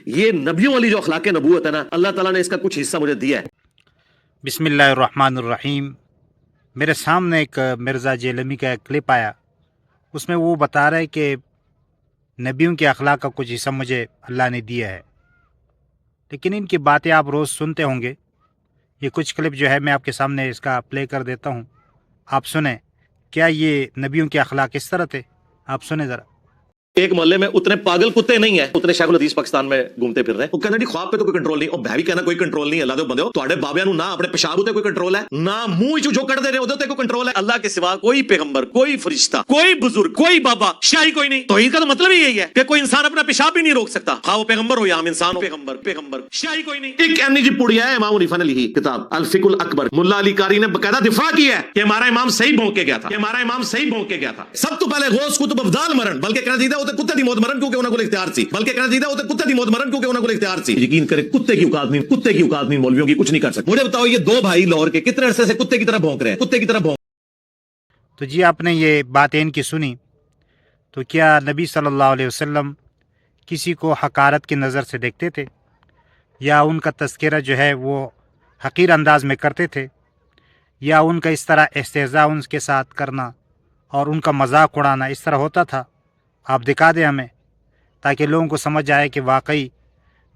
یہ نبیوں والی جو اخلاق نبوت ہے نا، اللہ تعالیٰ نے اس کا کچھ حصہ مجھے دیا ہے۔ بسم اللہ الرحمن الرحیم۔ میرے سامنے ایک مرزا جیلمی کا ایک کلپ آیا، اس میں وہ بتا رہے کہ نبیوں کے اخلاق کا کچھ حصہ مجھے اللہ نے دیا ہے، لیکن ان کی باتیں آپ روز سنتے ہوں گے۔ یہ کچھ کلپ جو ہے میں آپ کے سامنے اس کا پلے کر دیتا ہوں، آپ سنیں کیا یہ نبیوں کے اخلاق اس طرح تھے؟ آپ سنیں ذرا۔ ایک محلے میں اتنے پاگل کتے نہیں ہیں، اتنے شیخ الحدیث پاکستان میں گھومتے پھر رہے ہیں۔ وہ کہنا جی خواب پہ تو کوئی کنٹرول نہیں، اور میں بھی کہنا کوئی کنٹرول نہیں۔ اللہ دے بندے ہو، تواڈے بابیاں نو نہ اپنے پیشاب تے کوئی کنٹرول ہے، نہ منہ وچوں جو کڈ دے رہے اودے تے کوئی کنٹرول ہے۔ اللہ کے سوا کوئی پیغمبر، کوئی فرشتہ، کوئی بزرگ، کوئی بابا، شاہی کوئی نہیں۔ توحید کا تو مطلب ہی یہی ہے کہ کوئی انسان اپنا پیشاب بھی نہیں روک سکتا، خواہ وہ پیغمبر ہو یا عام انسان ہو۔ پیغمبر شاہی کوئی نہیں۔ ایک ایمنی جی پڑیا ہے امام حنیفہ نے لکھی کتاب الفقہ الاکبر، ملا علی قاری نے باقاعدہ دفاع کیا ہے کہ ہمارا امام صحیح بھونک کے گیا تھا، سب تو پہلے غوث قطب افضال مرن، بلکہ کہنا چاہیے وہ کتے دی موت مرن کیونکہ انہوں کو اختیار سی، یقین کرے کتے کی اوقات نہیں مولویوں کی کچھ نہیں کر سکتے۔ مجھے بتاؤ یہ دو بھائی لاہور کے کتنے عرصے سے کتے کی طرح بھونک رہے ہیں، تو جی آپ نے یہ باتیں ان کی سنی، تو کیا نبی صلی اللہ علیہ وسلم کسی کو حقارت کی نظر سے دیکھتے تھے، یا ان کا تذکرہ جو ہے وہ حقیر انداز میں کرتے تھے، یا ان کا اس طرح استہزاء ان کے ساتھ کرنا اور ان کا مذاق اڑانا اس طرح ہوتا تھا؟ آپ دکھا دیں ہمیں، تاکہ لوگوں کو سمجھ آئے کہ واقعی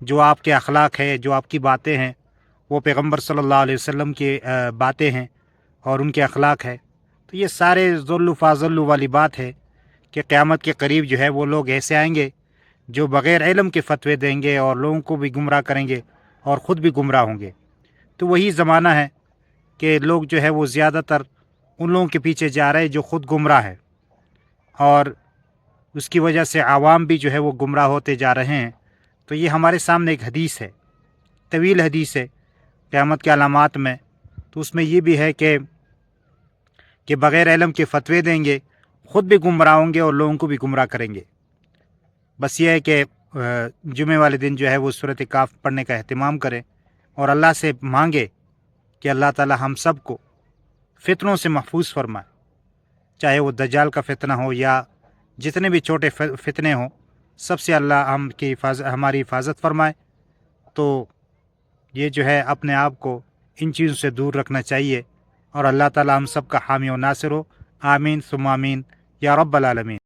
جو آپ کے اخلاق ہے، جو آپ کی باتیں ہیں، وہ پیغمبر صلی اللہ علیہ وسلم کی باتیں ہیں اور ان کے اخلاق ہے۔ تو یہ سارے ذل فاضل والی بات ہے کہ قیامت کے قریب جو ہے وہ لوگ ایسے آئیں گے جو بغیر علم کے فتوے دیں گے اور لوگوں کو بھی گمراہ کریں گے اور خود بھی گمراہ ہوں گے۔ تو وہی زمانہ ہے کہ لوگ جو ہے وہ زیادہ تر ان لوگوں کے پیچھے جا رہے جو خود گمراہ ہے، اور اس کی وجہ سے عوام بھی جو ہے وہ گمراہ ہوتے جا رہے ہیں۔ تو یہ ہمارے سامنے ایک حدیث ہے، طویل حدیث ہے قیامت کے علامات میں، تو اس میں یہ بھی ہے کہ بغیر علم کے فتوے دیں گے، خود بھی گمراہ ہوں گے اور لوگوں کو بھی گمراہ کریں گے۔ بس یہ ہے کہ جمعے والے دن جو ہے وہ سورۃ کاف پڑھنے کا اہتمام کریں اور اللہ سے مانگے کہ اللہ تعالی ہم سب کو فتنوں سے محفوظ فرمائے، چاہے وہ دجال کا فتنہ ہو یا جتنے بھی چھوٹے فتنے ہوں، سب سے اللہ ہماری حفاظت فرمائے۔ تو یہ جو ہے اپنے آپ کو ان چیزوں سے دور رکھنا چاہیے، اور اللہ تعالی ہم سب کا حامی و ناصر ہو۔ آمین ثم آمین یا رب العالمین۔